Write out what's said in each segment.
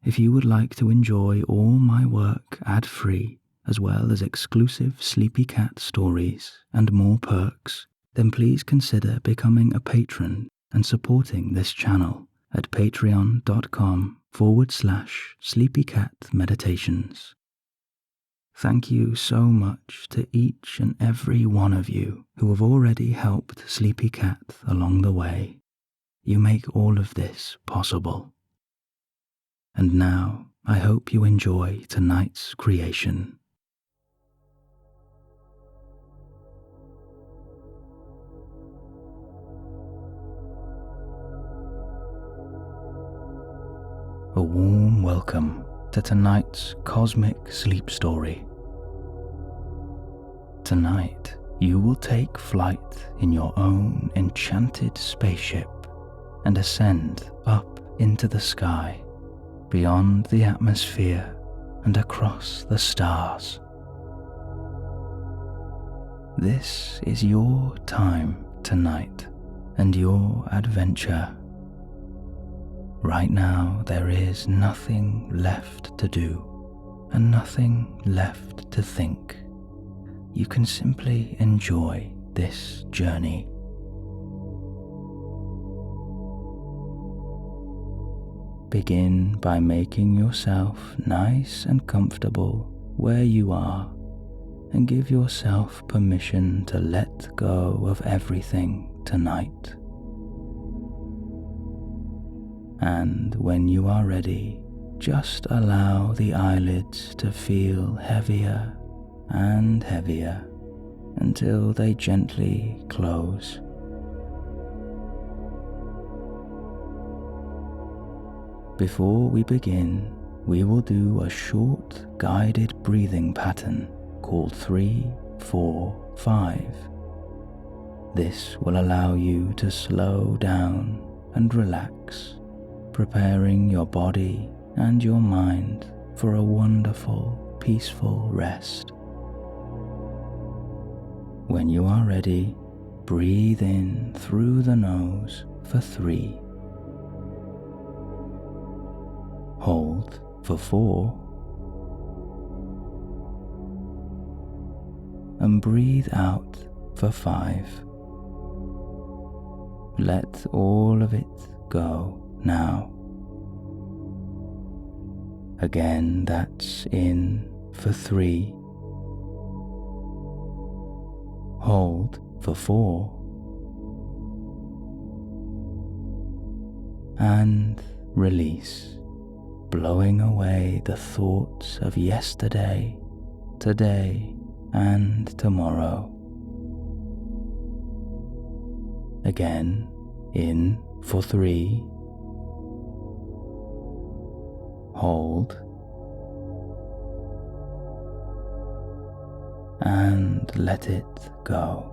if you would like to enjoy all my work ad-free, as well as exclusive Sleepy Cat stories and more perks, then please consider becoming a patron and supporting this channel at patreon.com/sleepycatmeditations. Thank you so much to each and every one of you who have already helped Sleepy Cat along the way. You make all of this possible. And now, I hope you enjoy tonight's creation. A warm welcome to tonight's cosmic sleep story. Tonight, you will take flight in your own enchanted spaceship and ascend up into the sky, beyond the atmosphere and across the stars. This is your time tonight and your adventure. Right now, there is nothing left to do and nothing left to think. You can simply enjoy this journey. Begin by making yourself nice and comfortable where you are, and give yourself permission to let go of everything tonight. And when you are ready, just allow the eyelids to feel heavier and heavier until they gently close. Before we begin, we will do a short guided breathing pattern called 3-4-5. This will allow you to slow down and relax, preparing your body and your mind for a wonderful, peaceful rest. When you are ready, breathe in through the nose for 3. Hold for 4. And breathe out for 5. Let all of it go now. Again, that's in for 3. Hold for 4. And release, blowing away the thoughts of yesterday, today, and tomorrow. Again, in for 3. Hold. And let it go.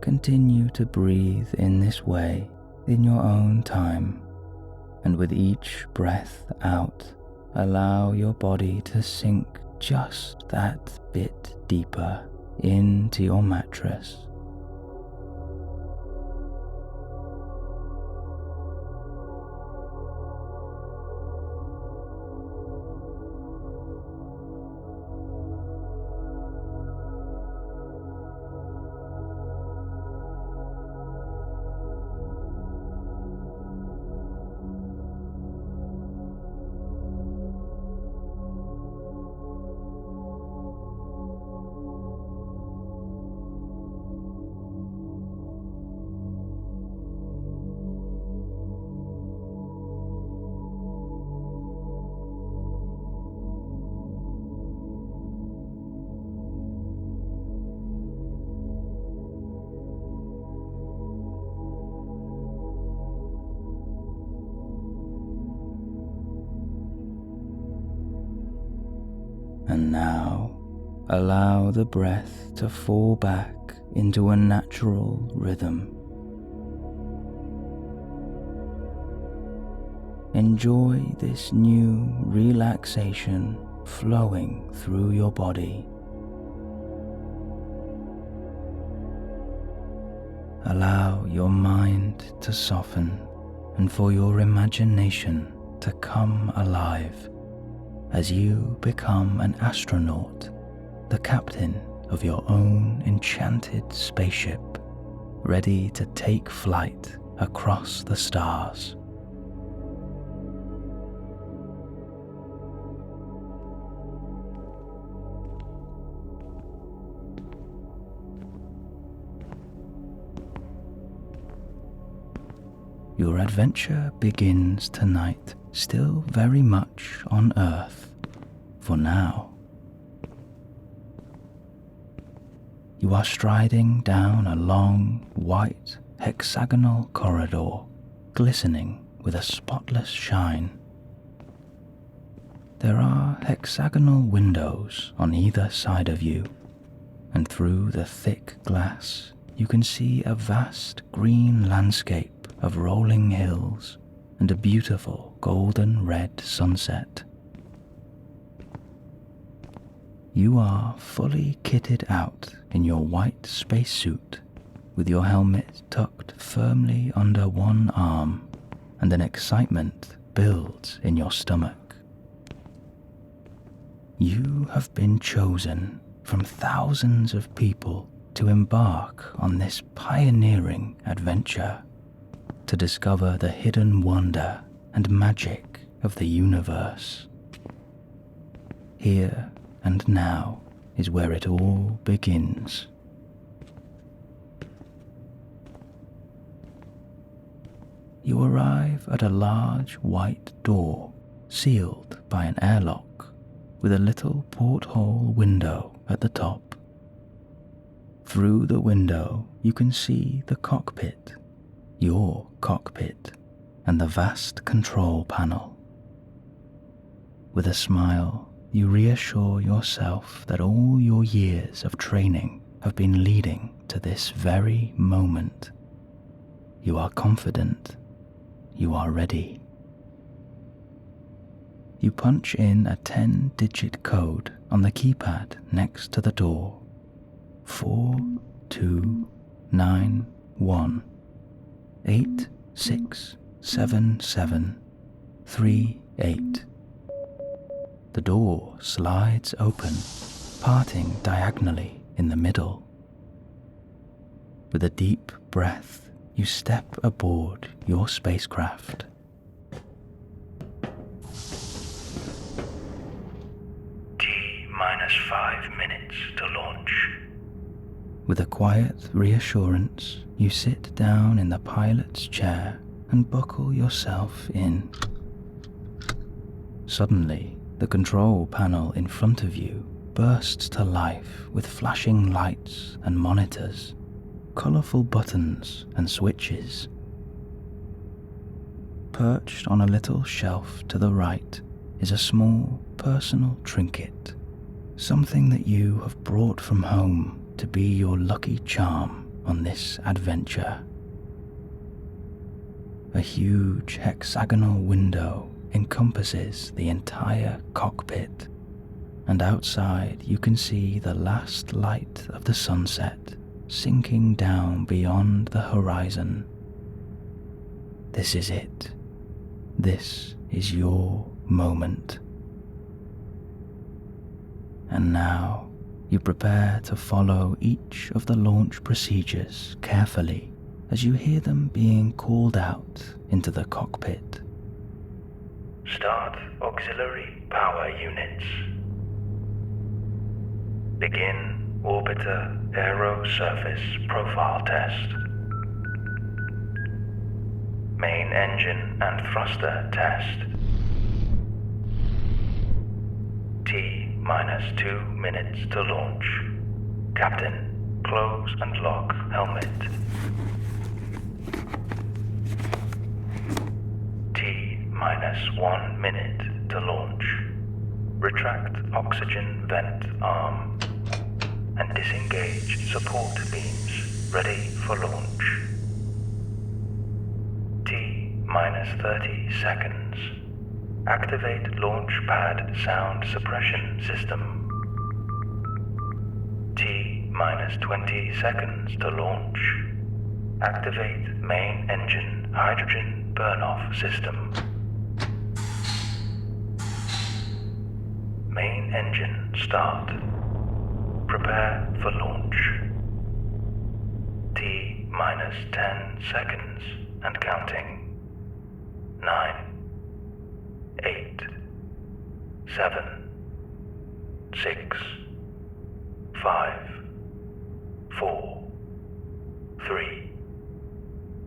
Continue to breathe in this way in your own time, and with each breath out, allow your body to sink just that bit deeper into your mattress. And now, allow the breath to fall back into a natural rhythm. Enjoy this new relaxation flowing through your body. Allow your mind to soften and for your imagination to come alive as you become an astronaut, the captain of your own enchanted spaceship, ready to take flight across the stars. Your adventure begins tonight, still very much on Earth, for now. You are striding down a long, white, hexagonal corridor, glistening with a spotless shine. There are hexagonal windows on either side of you, and through the thick glass you can see a vast green landscape of rolling hills and a beautiful golden red sunset. You are fully kitted out in your white spacesuit, with your helmet tucked firmly under one arm, and an excitement builds in your stomach. You have been chosen from thousands of people to embark on this pioneering adventure, to discover the hidden wonder and magic of the universe. Here and now is where it all begins. You arrive at a large white door sealed by an airlock with a little porthole window at the top. Through the window you can see the cockpit, your cockpit, and the vast control panel. With a smile, you reassure yourself that all your years of training have been leading to this very moment. You are confident. You are ready. You punch in a 10-digit code on the keypad next to the door. 4291 867738. The door slides open, parting diagonally in the middle. With a deep breath, you step aboard your spacecraft. T-5 minutes to launch. With a quiet reassurance, you sit down in the pilot's chair and buckle yourself in. Suddenly, the control panel in front of you bursts to life with flashing lights and monitors, colourful buttons and switches. Perched on a little shelf to the right is a small personal trinket, something that you have brought from home to be your lucky charm on this adventure. A huge hexagonal window encompasses the entire cockpit, and outside you can see the last light of the sunset sinking down beyond the horizon. This is it. This is your moment. And now you prepare to follow each of the launch procedures carefully as you hear them being called out into the cockpit. Start auxiliary power units. Begin orbiter aero surface profile test. Main engine and thruster test. T-2 minutes to launch. Captain, close and lock helmet. T-1 minute to launch. Retract oxygen vent arm and disengage support beams ready for launch. T-30 seconds. Activate launch pad sound suppression system. T-20 seconds to launch. Activate main engine hydrogen burn-off system. Main engine start. Prepare for launch. T minus 10 seconds and counting. 9, 8, 7, 6, 5, 4, 3,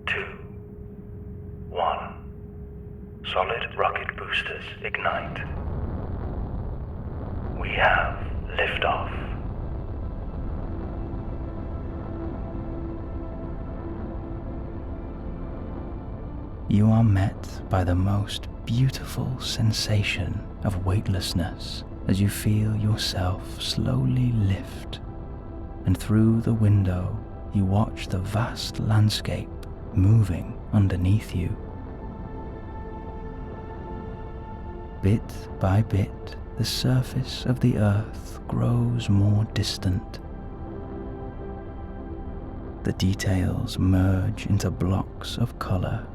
2, 1. Solid rocket boosters ignite. We have liftoff. You are met by the most beautiful sensation of weightlessness as you feel yourself slowly lift, and through the window you watch the vast landscape moving underneath you. Bit by bit, the surface of the earth grows more distant. The details merge into blocks of color,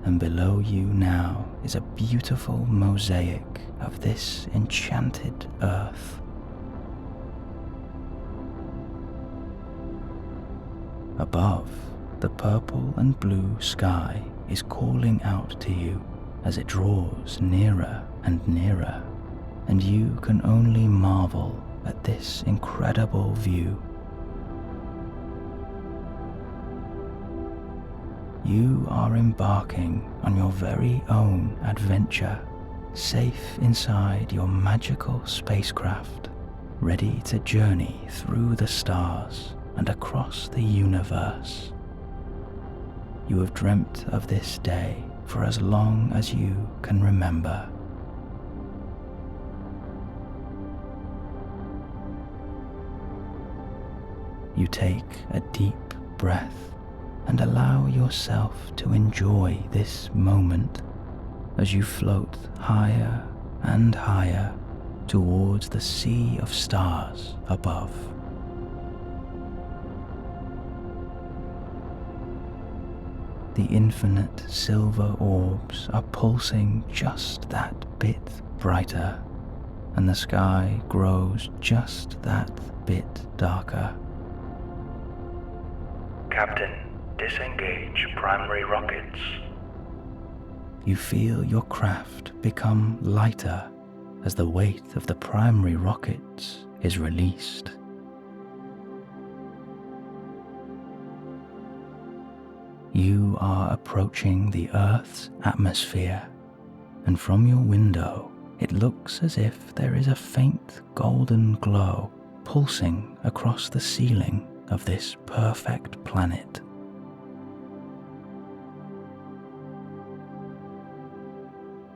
and below you now is a beautiful mosaic of this enchanted earth. Above, the purple and blue sky is calling out to you as it draws nearer and nearer, and you can only marvel at this incredible view. You are embarking on your very own adventure, safe inside your magical spacecraft, ready to journey through the stars and across the universe. You have dreamt of this day for as long as you can remember. You take a deep breath and allow yourself to enjoy this moment as you float higher and higher towards the sea of stars above. The infinite silver orbs are pulsing just that bit brighter, and the sky grows just that bit darker. Captain, disengage primary rockets. You feel your craft become lighter as the weight of the primary rockets is released. You are approaching the Earth's atmosphere, and from your window it looks as if there is a faint golden glow pulsing across the ceiling of this perfect planet.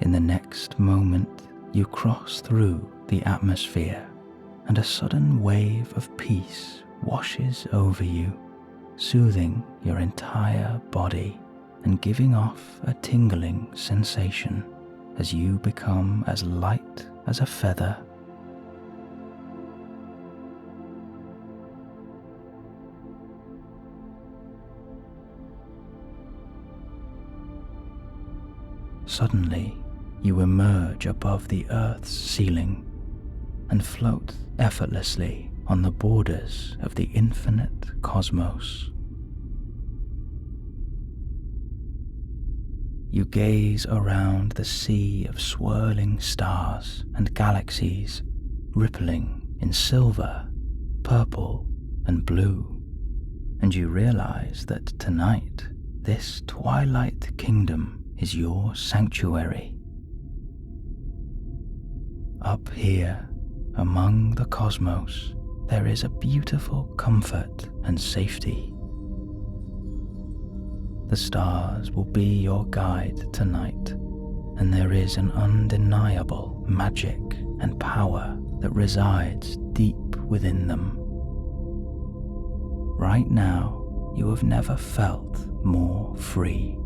In the next moment, you cross through the atmosphere, and a sudden wave of peace washes over you, soothing your entire body and giving off a tingling sensation as you become as light as a feather. Suddenly, you emerge above the Earth's ceiling and float effortlessly on the borders of the infinite cosmos. You gaze around the sea of swirling stars and galaxies, rippling in silver, purple, and blue, and you realize that tonight this twilight kingdom is your sanctuary. Up here, among the cosmos, there is a beautiful comfort and safety. The stars will be your guide tonight, and there is an undeniable magic and power that resides deep within them. Right now, you have never felt more free.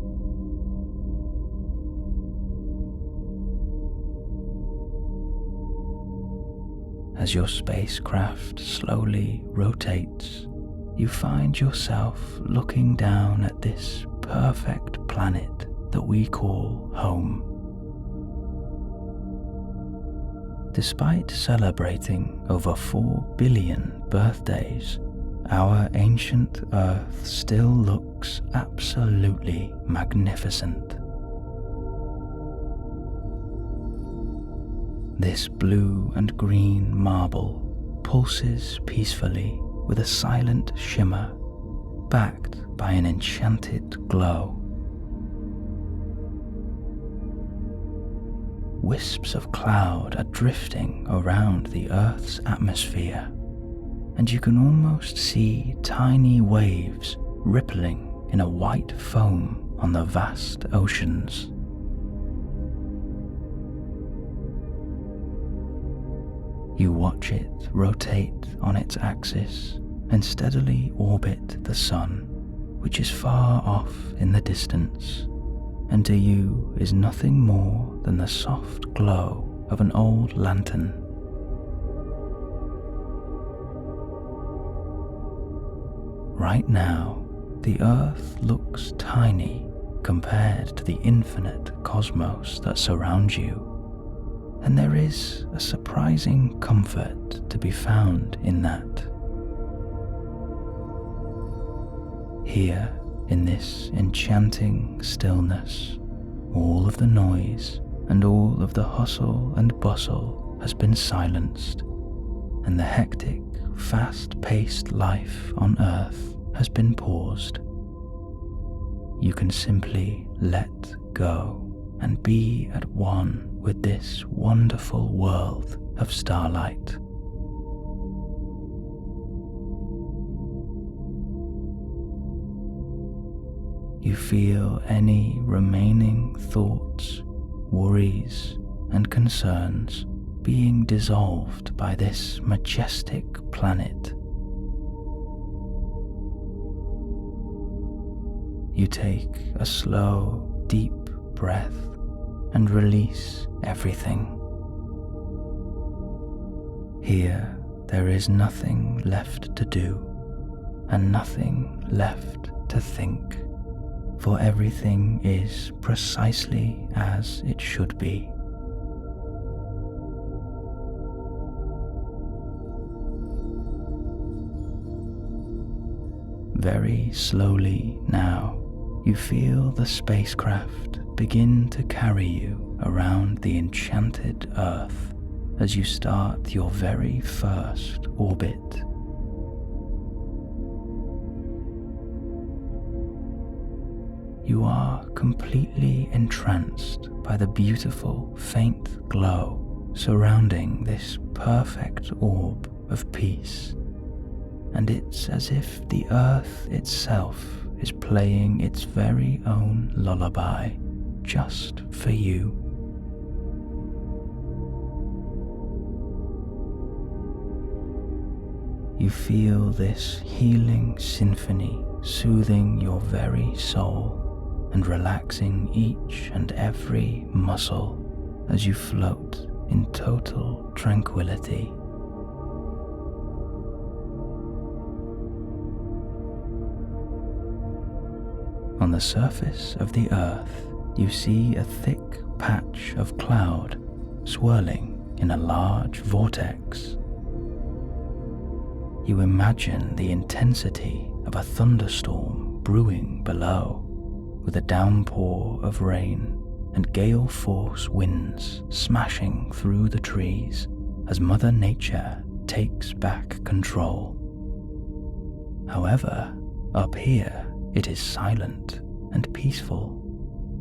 As your spacecraft slowly rotates, you find yourself looking down at this perfect planet that we call home. Despite celebrating over 4 billion birthdays, our ancient Earth still looks absolutely magnificent. This blue and green marble pulses peacefully with a silent shimmer, backed by an enchanted glow. Wisps of cloud are drifting around the Earth's atmosphere, and you can almost see tiny waves rippling in a white foam on the vast oceans. You watch it rotate on its axis and steadily orbit the sun, which is far off in the distance, and to you is nothing more than the soft glow of an old lantern. Right now, the Earth looks tiny compared to the infinite cosmos that surrounds you, and there is a surprising comfort to be found in that. Here, in this enchanting stillness, all of the noise and all of the hustle and bustle has been silenced, and the hectic, fast-paced life on Earth has been paused. You can simply let go and be at one with this wonderful world of starlight. You feel any remaining thoughts, worries, and concerns being dissolved by this majestic planet. You take a slow, deep breath and release everything. Here, there is nothing left to do and nothing left to think, for everything is precisely as it should be. Very slowly now, you feel the spacecraft begin to carry you around the enchanted Earth as you start your very first orbit. You are completely entranced by the beautiful faint glow surrounding this perfect orb of peace, and it's as if the Earth itself is playing its very own lullaby just for you. You feel this healing symphony soothing your very soul and relaxing each and every muscle as you float in total tranquility. On the surface of the Earth, you see a thick patch of cloud swirling in a large vortex. You imagine the intensity of a thunderstorm brewing below, with a downpour of rain and gale-force winds smashing through the trees as Mother Nature takes back control. However, up here it is silent and peaceful,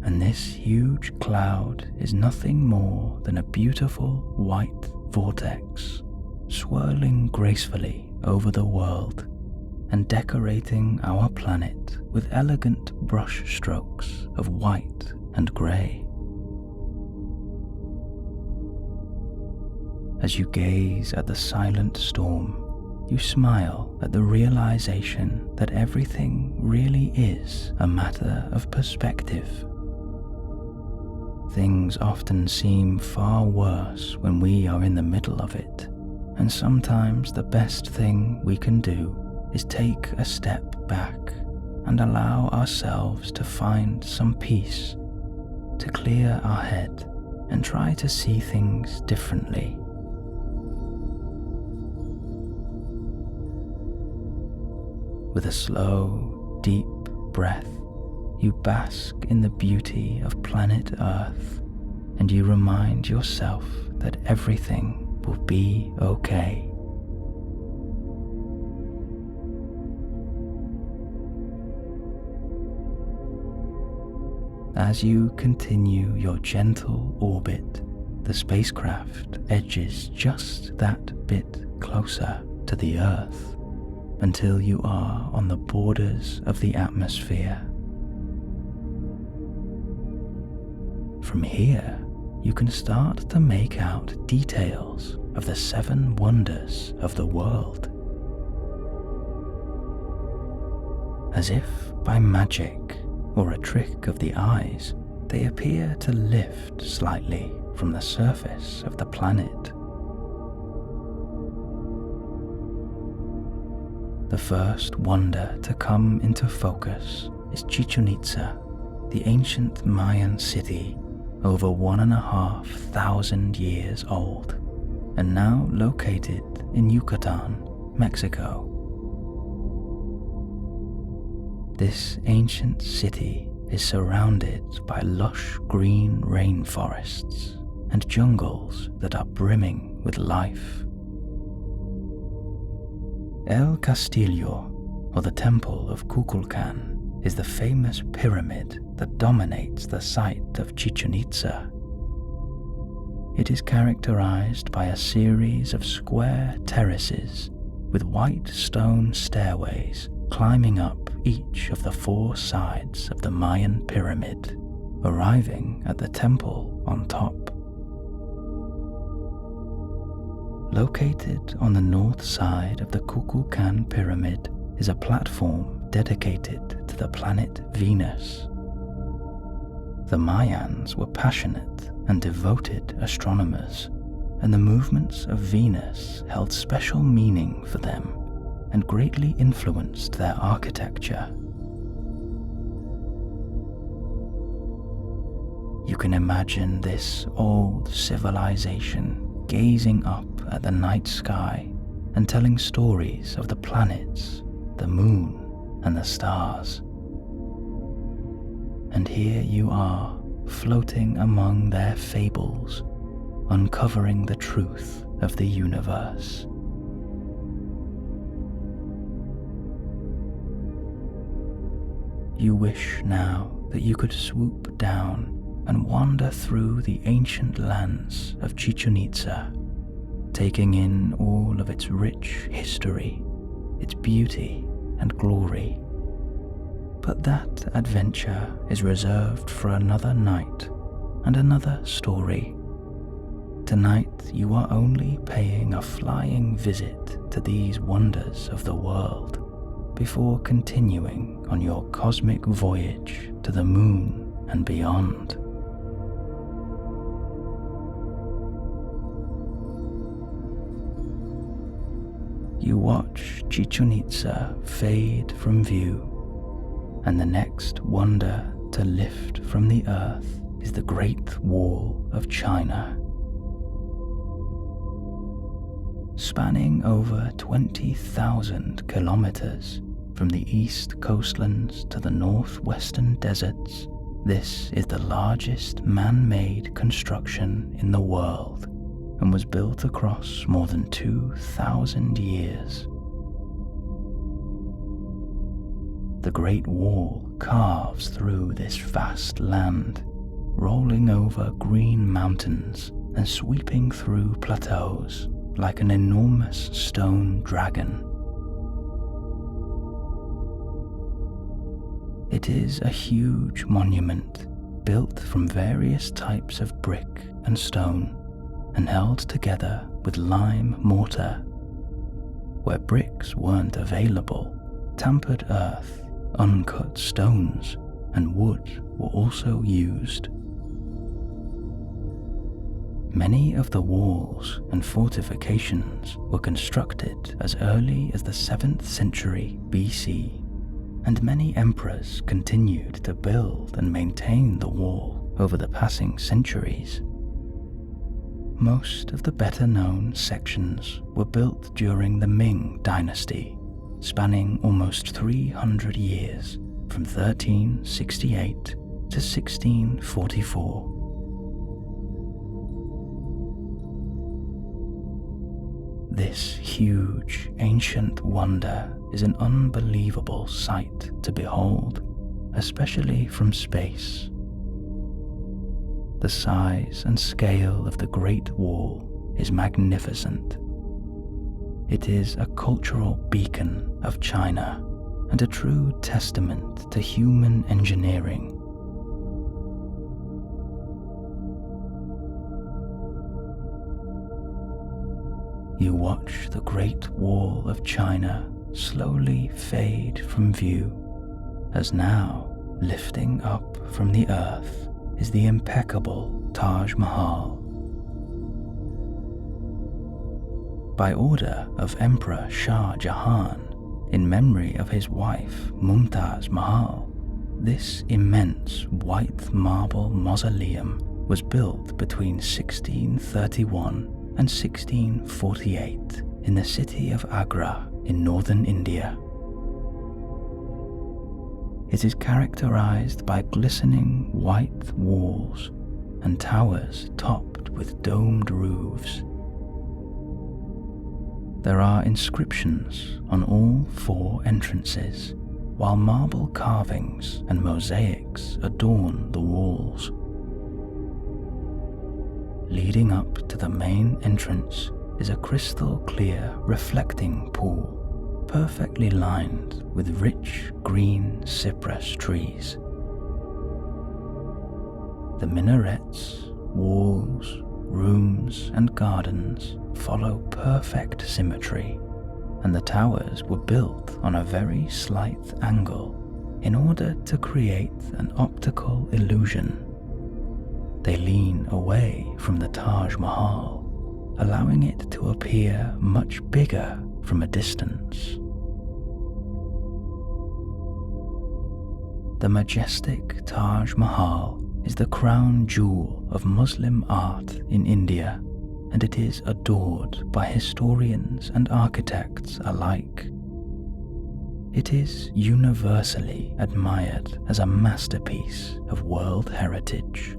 and this huge cloud is nothing more than a beautiful white vortex swirling gracefully over the world and decorating our planet with elegant brush strokes of white and grey. As you gaze at the silent storm, you smile at the realization that everything really is a matter of perspective. Things often seem far worse when we are in the middle of it, and sometimes the best thing we can do is take a step back and allow ourselves to find some peace, to clear our head and try to see things differently. With a slow, deep breath, you bask in the beauty of planet Earth, and you remind yourself that everything will be okay. As you continue your gentle orbit, the spacecraft edges just that bit closer to the Earth until you are on the borders of the atmosphere. From here, you can start to make out details of the 7 wonders of the world. As if by magic or a trick of the eyes, they appear to lift slightly from the surface of the planet. The first wonder to come into focus is Chichen Itza, the ancient Mayan city over 1,500 years old, and now located in Yucatan, Mexico. This ancient city is surrounded by lush green rainforests and jungles that are brimming with life. El Castillo, or the Temple of Kukulkan, is the famous pyramid that dominates the site of Chichen Itza. It is characterized by a series of square terraces with white stone stairways climbing up each of the 4 sides of the Mayan pyramid, arriving at the temple on top. Located on the north side of the Kukulkan pyramid is a platform dedicated to the planet Venus. The Mayans were passionate and devoted astronomers, and the movements of Venus held special meaning for them and greatly influenced their architecture. You can imagine this old civilization gazing up at the night sky and telling stories of the planets, the moon, and the stars. And here you are, floating among their fables, uncovering the truth of the universe. You wish now that you could swoop down and wander through the ancient lands of Chichen Itza, taking in all of its rich history, its beauty and glory. But that adventure is reserved for another night and another story. Tonight you are only paying a flying visit to these wonders of the world before continuing on your cosmic voyage to the moon and beyond. You watch Chichen Itza fade from view, and the next wonder to lift from the earth is the Great Wall of China. Spanning over 20,000 kilometers from the east coastlands to the northwestern deserts, this is the largest man-made construction in the world and was built across more than 2,000 years. The Great Wall carves through this vast land, rolling over green mountains and sweeping through plateaus like an enormous stone dragon. It is a huge monument built from various types of brick and stone and held together with lime mortar. Where bricks weren't available, tampered earth, uncut stones, and wood were also used. Many of the walls and fortifications were constructed as early as the 7th century BC, and many emperors continued to build and maintain the wall over the passing centuries. Most of the better-known sections were built during the Ming dynasty, spanning almost 300 years, from 1368 to 1644. This huge ancient wonder is an unbelievable sight to behold, especially from space. The size and scale of the Great Wall is magnificent. It is a cultural beacon of China and a true testament to human engineering. You watch the Great Wall of China slowly fade from view, as now, lifting up from the earth, is the impeccable Taj Mahal. By order of Emperor Shah Jahan, in memory of his wife Mumtaz Mahal, this immense white marble mausoleum was built between 1631 and 1648 in the city of Agra in northern India. It is characterized by glistening white walls and towers topped with domed roofs. There are inscriptions on all 4 entrances, while marble carvings and mosaics adorn the walls. Leading up to the main entrance is a crystal-clear reflecting pool, perfectly lined with rich green cypress trees. The minarets, walls, rooms, and gardens follow perfect symmetry, and the towers were built on a very slight angle in order to create an optical illusion. They lean away from the Taj Mahal, allowing it to appear much bigger from a distance. The majestic Taj Mahal is the crown jewel of Muslim art in India, and it is adored by historians and architects alike. It is universally admired as a masterpiece of world heritage.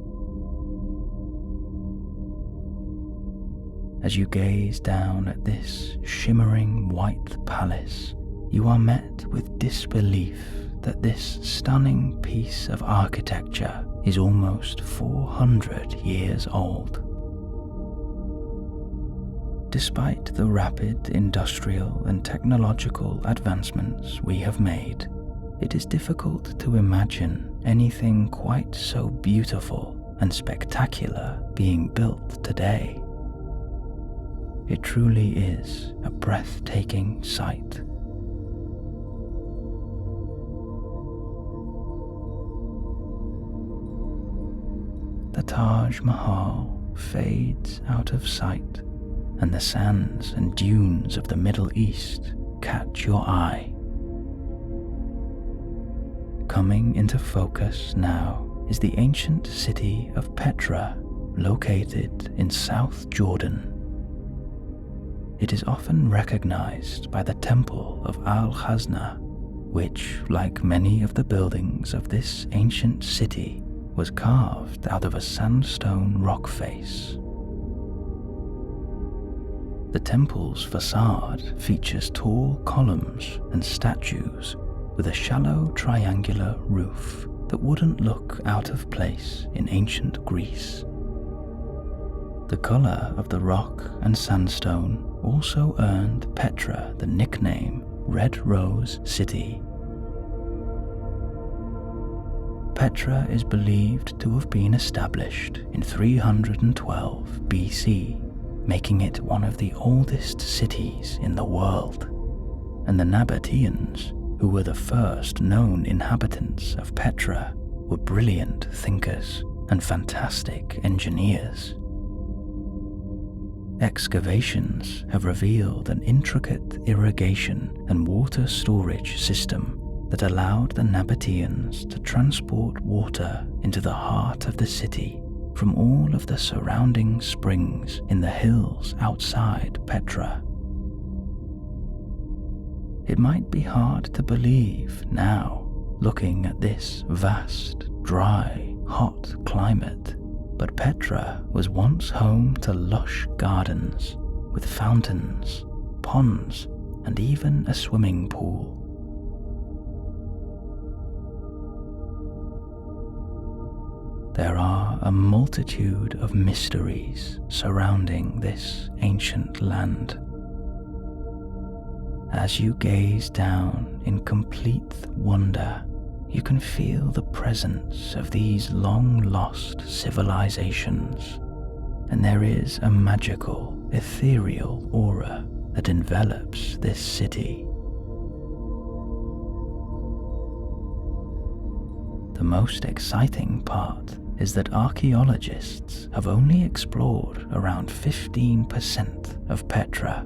As you gaze down at this shimmering white palace, you are met with disbelief that this stunning piece of architecture is almost 400 years old. Despite the rapid industrial and technological advancements we have made, it is difficult to imagine anything quite so beautiful and spectacular being built today. It truly is a breathtaking sight. The Taj Mahal fades out of sight, and the sands and dunes of the Middle East catch your eye. Coming into focus now is the ancient city of Petra, located in South Jordan. It is often recognized by the Temple of Al-Khazna, which, like many of the buildings of this ancient city, was carved out of a sandstone rock face. The temple's facade features tall columns and statues with a shallow triangular roof that wouldn't look out of place in ancient Greece. The color of the rock and sandstone also earned Petra the nickname Red Rose City. Petra is believed to have been established in 312 BC, making it one of the oldest cities in the world, and the Nabateans, who were the first known inhabitants of Petra, were brilliant thinkers and fantastic engineers. Excavations have revealed an intricate irrigation and water storage system that allowed the Nabateans to transport water into the heart of the city from all of the surrounding springs in the hills outside Petra. It might be hard to believe now, looking at this vast, dry, hot climate, but Petra was once home to lush gardens with fountains, ponds, and even a swimming pool. There are a multitude of mysteries surrounding this ancient land. As you gaze down in complete wonder, you can feel the presence of these long-lost civilizations, and there is a magical, ethereal aura that envelops this city. The most exciting part is that archaeologists have only explored around 15% of Petra.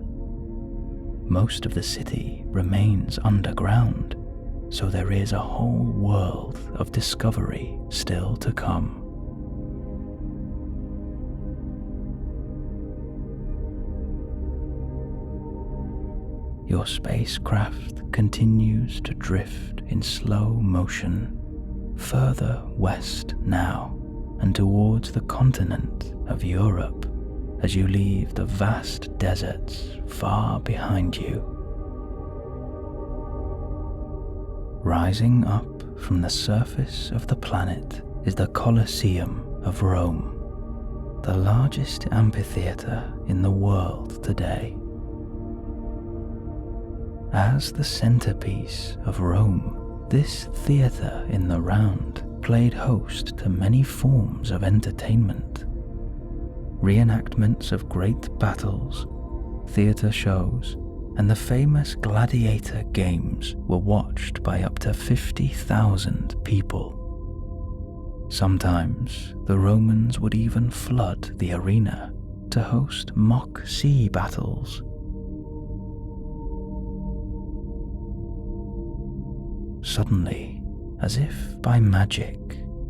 Most of the city remains underground, so there is a whole world of discovery still to come. Your spacecraft continues to drift in slow motion, further west now and towards the continent of Europe as you leave the vast deserts far behind you. Rising up from the surface of the planet is the Colosseum of Rome, the largest amphitheater in the world today. As the centerpiece of Rome, this theater in the round played host to many forms of entertainment. Reenactments of great battles, theater shows, and the famous gladiator games were watched by up to 50,000 people. Sometimes the Romans would even flood the arena to host mock sea battles. Suddenly, as if by magic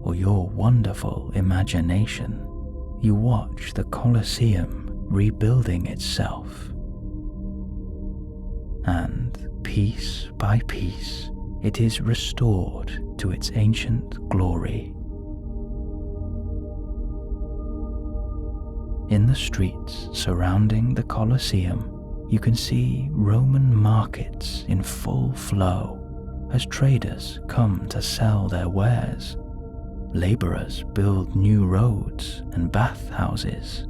or your wonderful imagination, you watch the Colosseum rebuilding itself. And piece by piece, it is restored to its ancient glory. In the streets surrounding the Colosseum, you can see Roman markets in full flow as traders come to sell their wares. Laborers build new roads and bathhouses,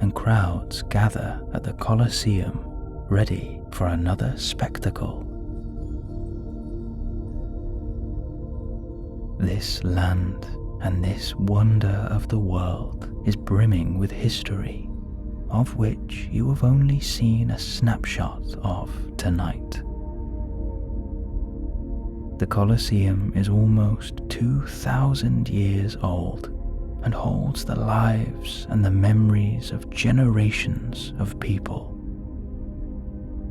and crowds gather at the Colosseum ready for another spectacle. This land and this wonder of the world is brimming with history, of which you have only seen a snapshot of tonight. The Colosseum is almost 2,000 years old and holds the lives and the memories of generations of people.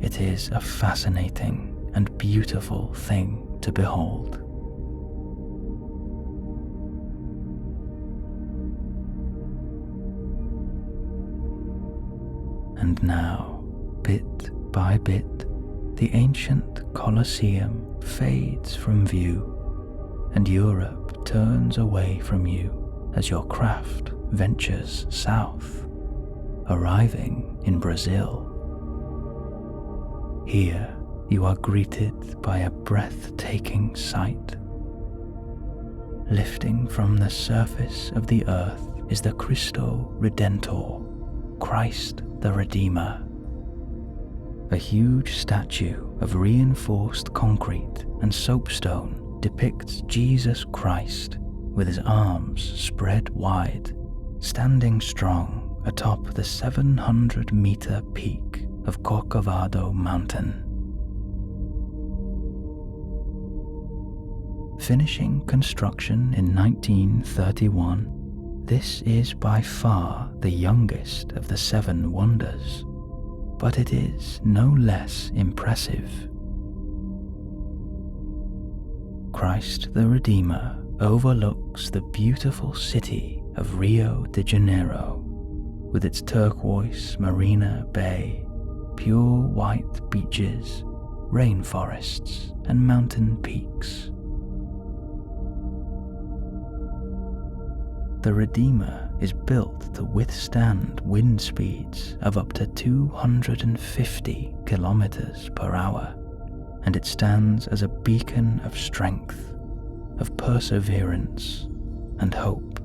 It is a fascinating and beautiful thing to behold. And now, bit by bit, the ancient Colosseum fades from view, and Europe turns away from you as your craft ventures south, arriving in Brazil. Here you are greeted by a breathtaking sight. Lifting from the surface of the earth is the Christo Redentor, Christ the Redeemer. A huge statue of reinforced concrete and soapstone depicts Jesus Christ with his arms spread wide, standing strong atop the 700-meter peak of Corcovado Mountain. Finishing construction in 1931, This is by far the youngest of the 7 wonders, but it is no less impressive. Christ the Redeemer overlooks the beautiful city of Rio de Janeiro, with its turquoise Marina Bay, pure white beaches, rainforests, and mountain peaks. The Redeemer is built to withstand wind speeds of up to 250 kilometers per hour, and it stands as a beacon of strength, of perseverance, and hope.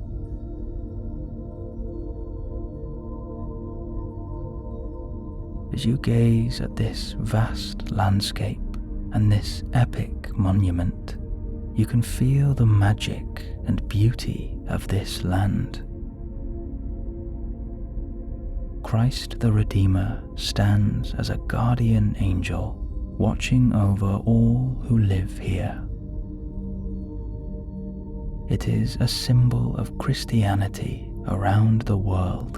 As you gaze at this vast landscape and this epic monument, you can feel the magic and beauty of this land. Christ the Redeemer stands as a guardian angel, watching over all who live here. It is a symbol of Christianity around the world,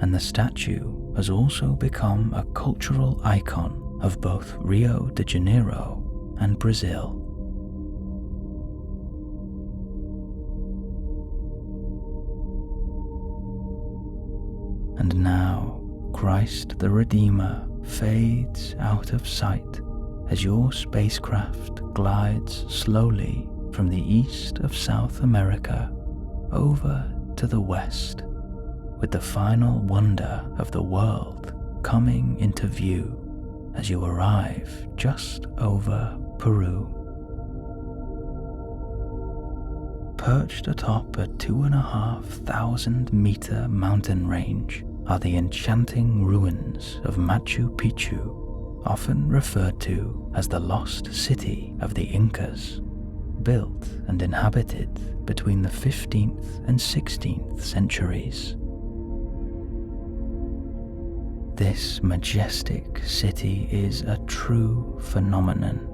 and the statue has also become a cultural icon of both Rio de Janeiro and Brazil. And now Christ the Redeemer fades out of sight as your spacecraft glides slowly from the east of South America over to the west, with the final wonder of the world coming into view as you arrive just over Peru. Perched atop a 2,500-meter mountain range are the enchanting ruins of Machu Picchu, often referred to as the lost city of the Incas, built and inhabited between the 15th and 16th centuries. This majestic city is a true phenomenon.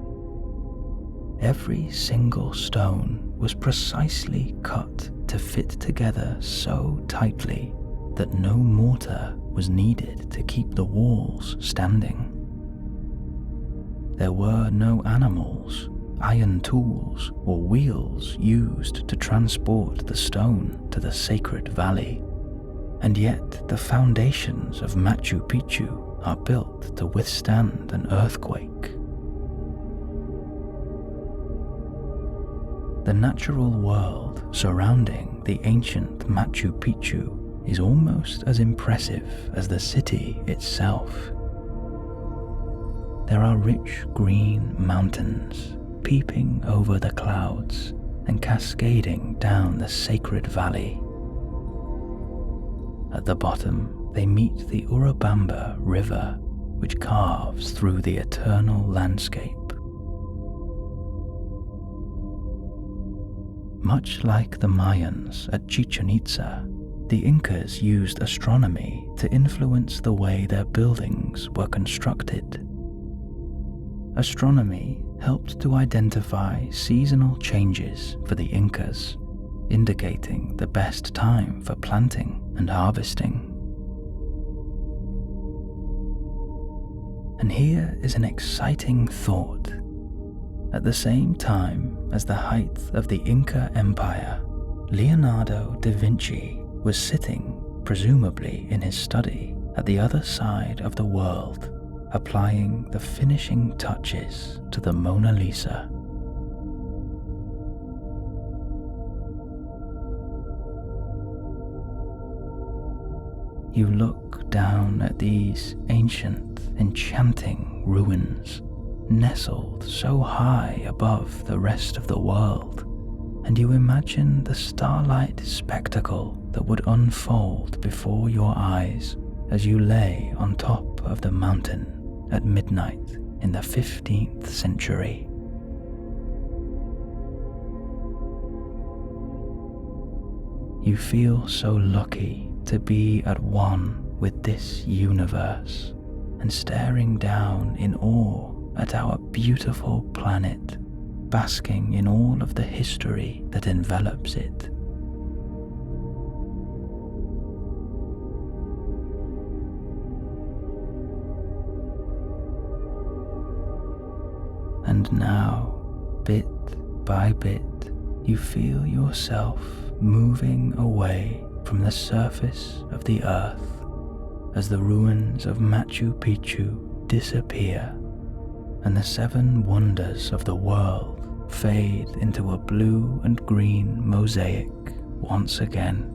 Every single stone was precisely cut to fit together so tightly that no mortar was needed to keep the walls standing. There were no animals, iron tools, or wheels used to transport the stone to the sacred valley, and yet the foundations of Machu Picchu are built to withstand an earthquake. The natural world surrounding the ancient Machu Picchu is almost as impressive as the city itself. There are rich green mountains peeping over the clouds and cascading down the sacred valley. At the bottom, they meet the Urubamba River, which carves through the eternal landscape. Much like the Mayans at Chichen Itza, the Incas used astronomy to influence the way their buildings were constructed. Astronomy helped to identify seasonal changes for the Incas, indicating the best time for planting and harvesting. And here is an exciting thought. At the same time as the height of the Inca Empire, Leonardo da Vinci was sitting, presumably in his study, at the other side of the world, applying the finishing touches to the Mona Lisa. You look down at these ancient, enchanting ruins, nestled so high above the rest of the world, and you imagine the starlight spectacle that would unfold before your eyes as you lay on top of the mountain at midnight in the 15th century. You feel so lucky to be at one with this universe and staring down in awe at our beautiful planet, basking in all of the history that envelops it. now, bit by bit, you feel yourself moving away from the surface of the earth as the ruins of Machu Picchu disappear and the 7 wonders of the world fade into a blue and green mosaic once again.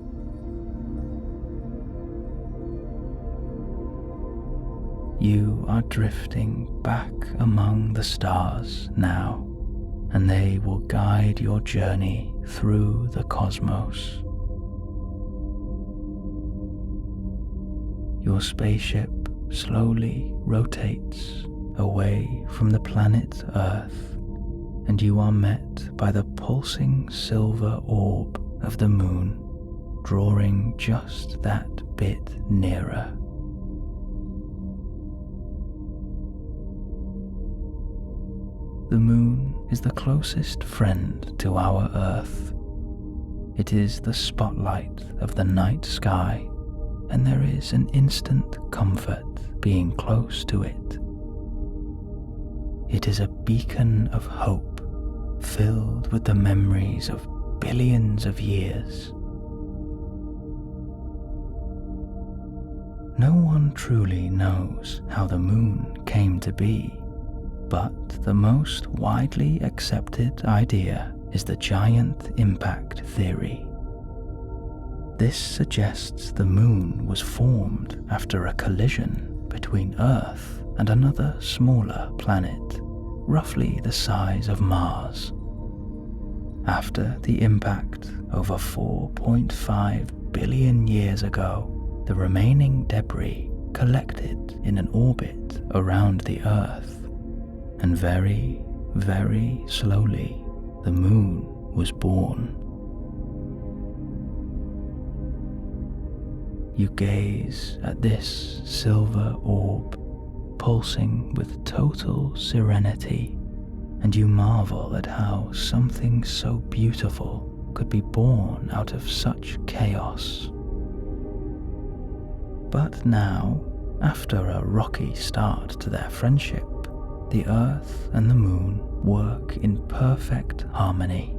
You are drifting back among the stars now, and they will guide your journey through the cosmos. Your spaceship slowly rotates away from the planet Earth, and you are met by the pulsing silver orb of the moon, drawing just that bit nearer. The moon is the closest friend to our Earth. It is the spotlight of the night sky, and there is an instant comfort being close to it. It is a beacon of hope, filled with the memories of billions of years. No one truly knows how the moon came to be, but the most widely accepted idea is the giant impact theory. This suggests the moon was formed after a collision between Earth and another smaller planet, roughly the size of Mars. After the impact over 4.5 billion years ago, the remaining debris collected in an orbit around the Earth, and very, very slowly the moon was born. You gaze at this silver orb, pulsing with total serenity, and you marvel at how something so beautiful could be born out of such chaos. But now, after a rocky start to their friendship, the Earth and the Moon work in perfect harmony.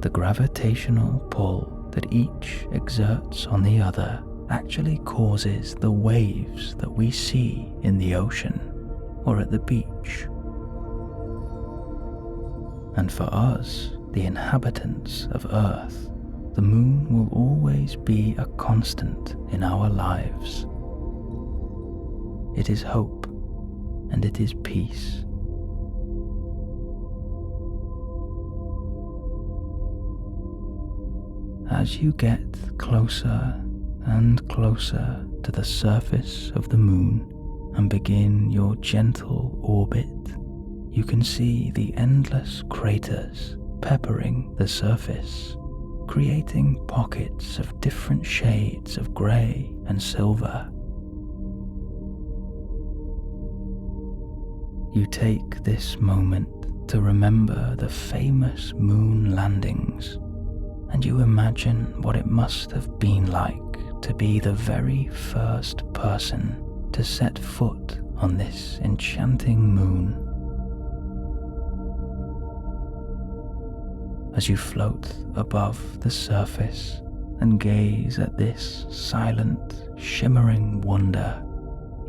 The gravitational pull that each exerts on the other actually causes the waves that we see in the ocean or at the beach. And for us, the inhabitants of Earth, the Moon will always be a constant in our lives. It is hope, and it is peace. As you get closer and closer to the surface of the moon and begin your gentle orbit, you can see the endless craters peppering the surface, creating pockets of different shades of grey and silver. You take this moment to remember the famous moon landings, and you imagine what it must have been like to be the very first person to set foot on this enchanting moon. As you float above the surface and gaze at this silent, shimmering wonder,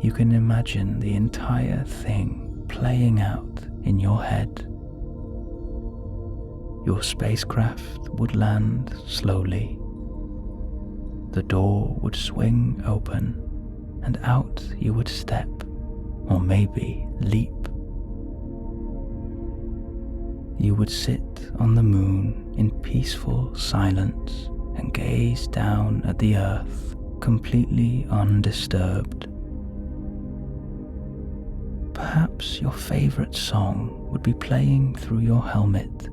you can imagine the entire thing playing out in your head. Your spacecraft would land slowly. The door would swing open, and out you would step, or maybe leap. You would sit on the moon in peaceful silence and gaze down at the Earth, completely undisturbed. Perhaps your favorite song would be playing through your helmet,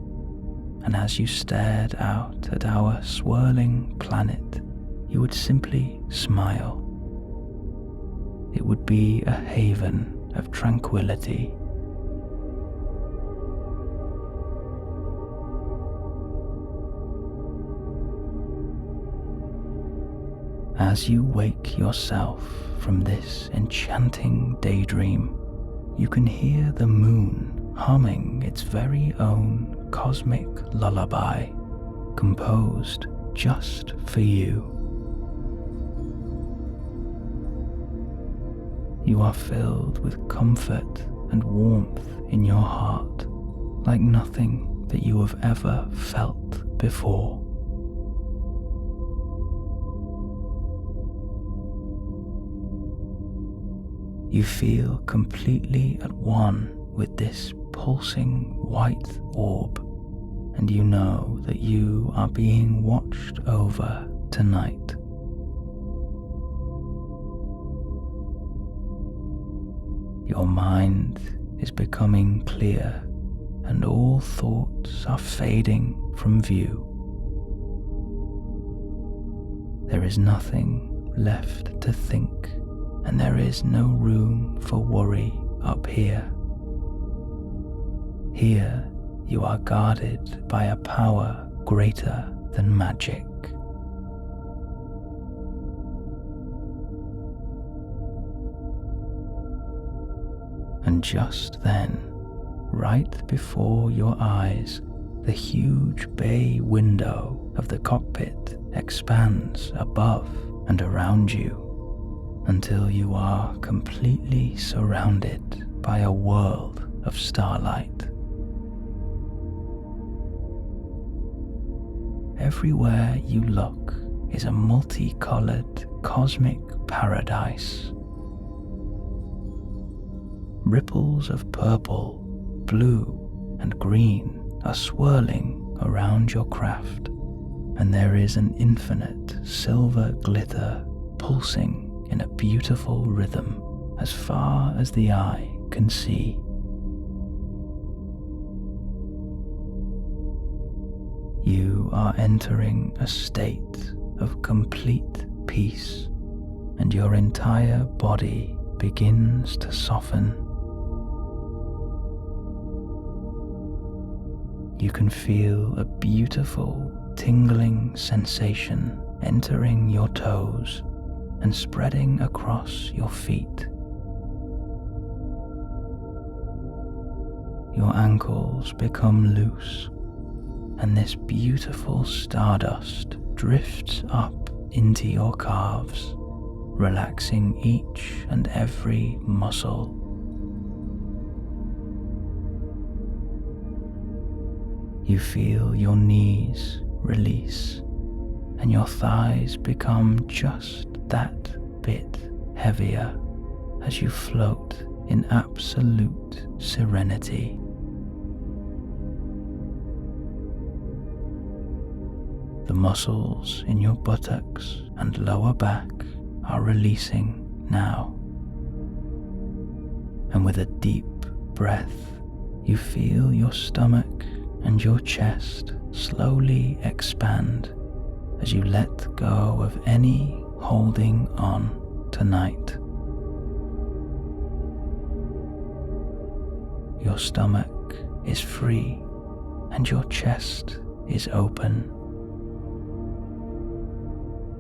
and as you stared out at our swirling planet, you would simply smile. It would be a haven of tranquility. As you wake yourself from this enchanting daydream, you can hear the moon humming its very own cosmic lullaby, composed just for you. You are filled with comfort and warmth in your heart, like nothing that you have ever felt before. You feel completely at one with this pulsing white orb, and you know that you are being watched over tonight. Your mind is becoming clear, and all thoughts are fading from view. There is nothing left to think, and there is no room for worry up here. Here you are guarded by a power greater than magic. And just then, right before your eyes, the huge bay window of the cockpit expands above and around you, until you are completely surrounded by a world of starlight. Everywhere you look is a multicolored cosmic paradise. Ripples of purple, blue, and green are swirling around your craft, and there is an infinite silver glitter pulsing in a beautiful rhythm as far as the eye can see. You are entering a state of complete peace, and your entire body begins to soften. You can feel a beautiful, tingling sensation entering your toes and spreading across your feet. Your ankles become loose, and this beautiful stardust drifts up into your calves, relaxing each and every muscle. You feel your knees release, and your thighs become just that bit heavier as you float in absolute serenity. The muscles in your buttocks and lower back are releasing now, and with a deep breath, you feel your stomach and your chest slowly expand as you let go of any holding on tonight. Your stomach is free and your chest is open.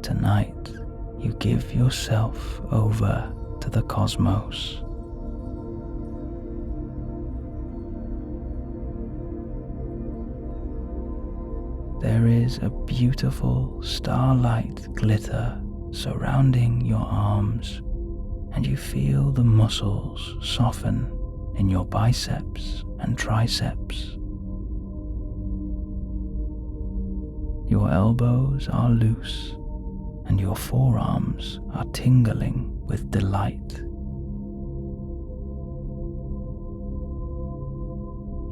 Tonight, you give yourself over to the cosmos. There is a beautiful starlight glitter surrounding your arms, and you feel the muscles soften in your biceps and triceps. Your elbows are loose, and your forearms are tingling with delight.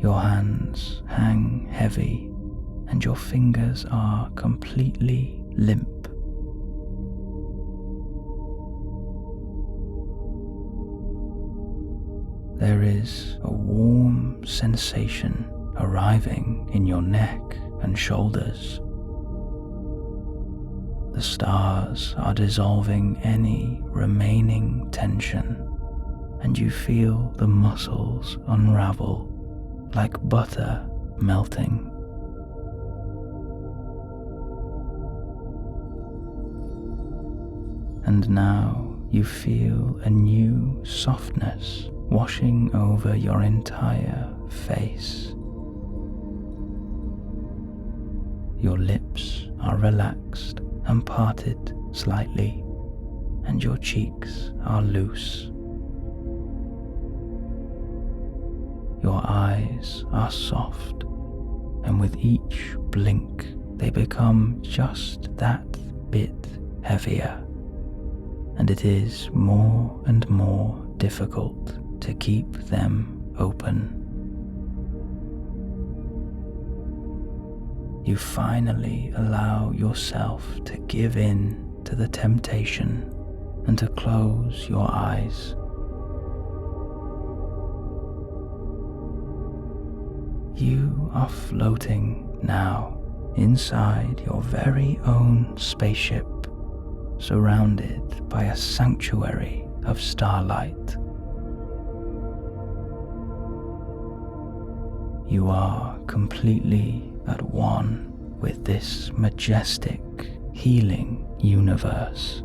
Your hands hang heavy, and your fingers are completely limp. There is a warm sensation arriving in your neck and shoulders. The stars are dissolving any remaining tension, and you feel the muscles unravel like butter melting. And now you feel a new softness washing over your entire face. Your lips are relaxed and parted slightly, and your cheeks are loose. Your eyes are soft, and with each blink they become just that bit heavier, and it is more and more difficult to keep them open. You finally allow yourself to give in to the temptation and to close your eyes. You are floating now inside your very own spaceship, surrounded by a sanctuary of starlight. You are completely at one with this majestic, healing universe.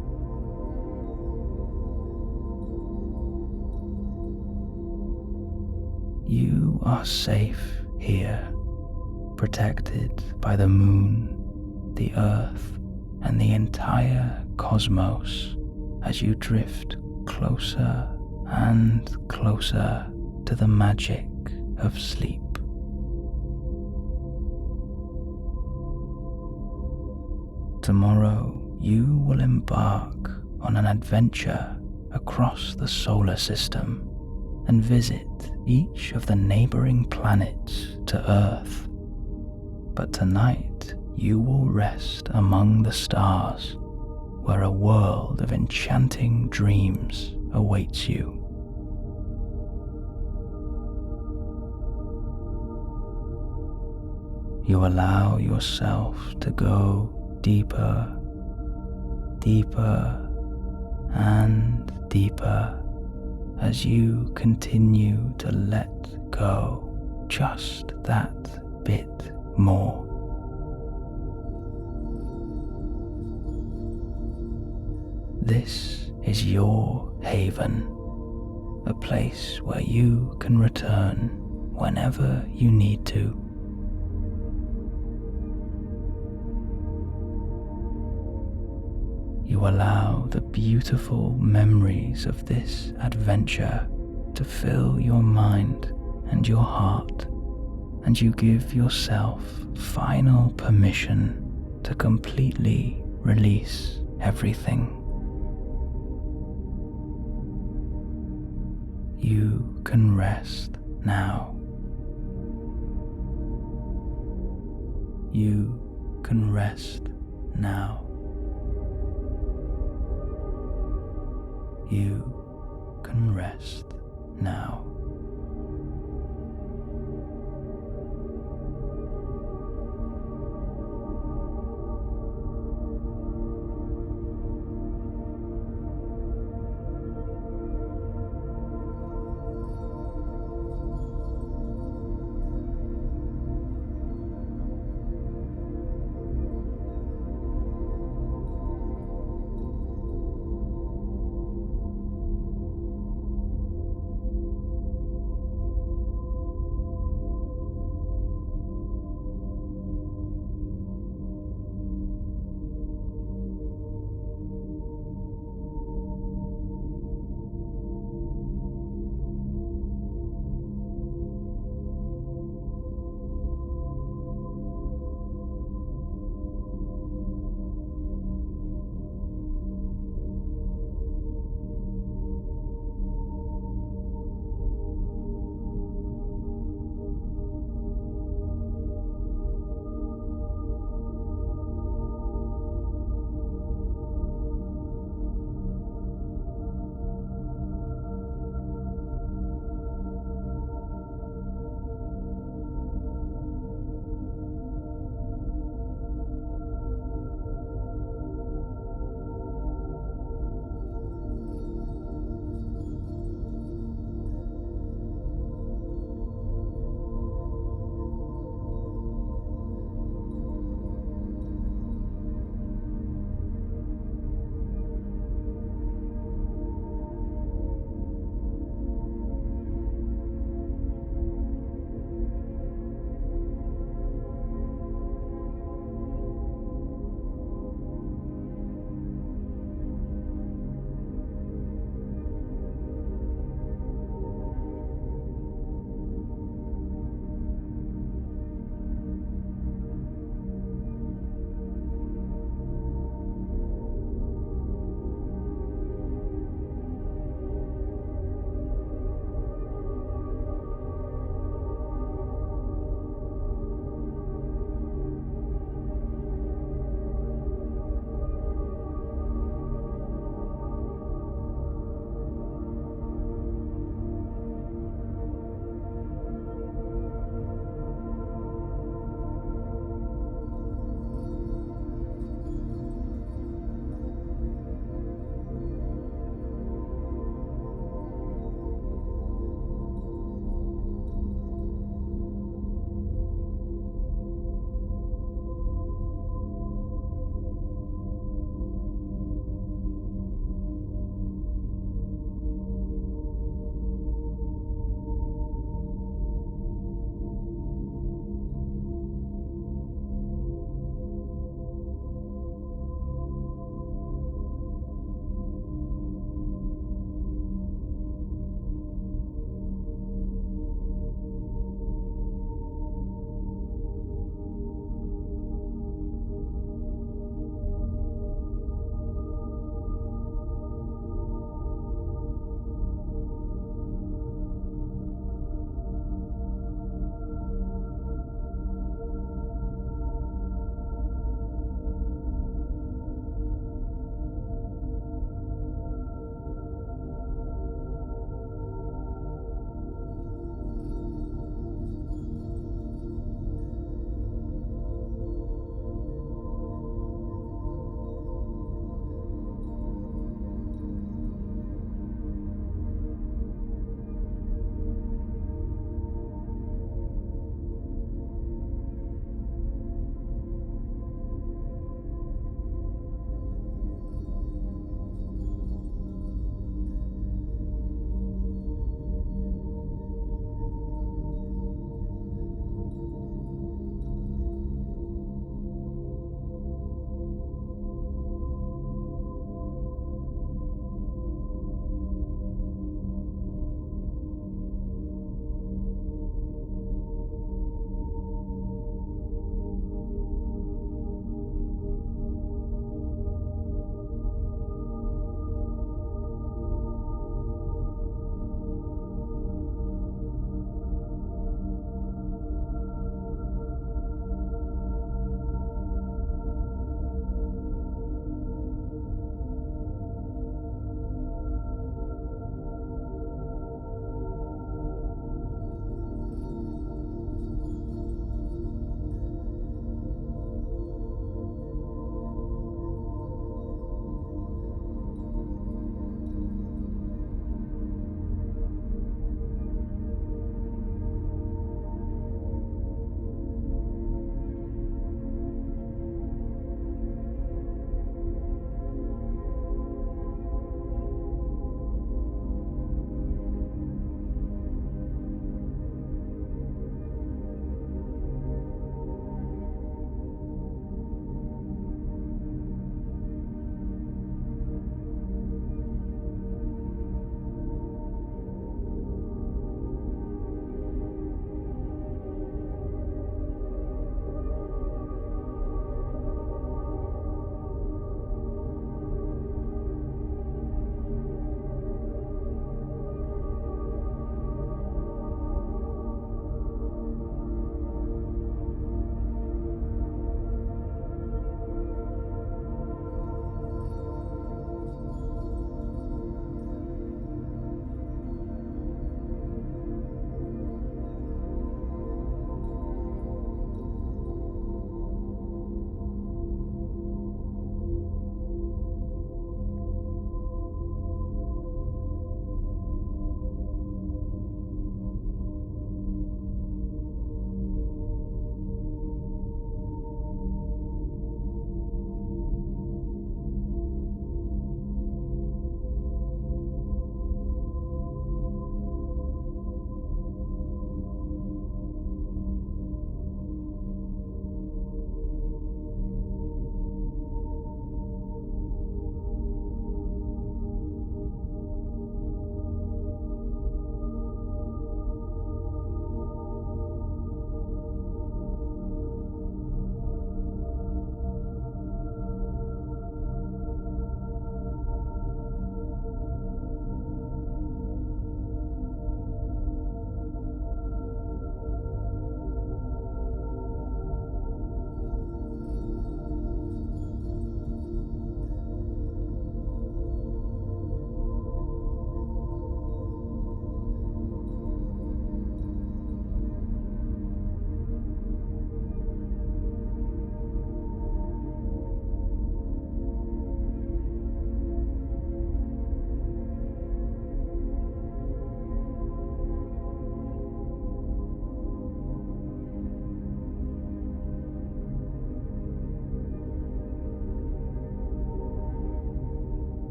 You are safe here, protected by the moon, the earth, and the entire cosmos as you drift closer and closer to the magic of sleep. Tomorrow you will embark on an adventure across the solar system and visit each of the neighboring planets to Earth. But tonight you will rest among the stars, where a world of enchanting dreams awaits you. You allow yourself to go deeper, deeper, and deeper as you continue to let go just that bit more. This is your haven, a place where you can return whenever you need to. You allow the beautiful memories of this adventure to fill your mind and your heart, and you give yourself final permission to completely release everything. You can rest now. You can rest now. You can rest now.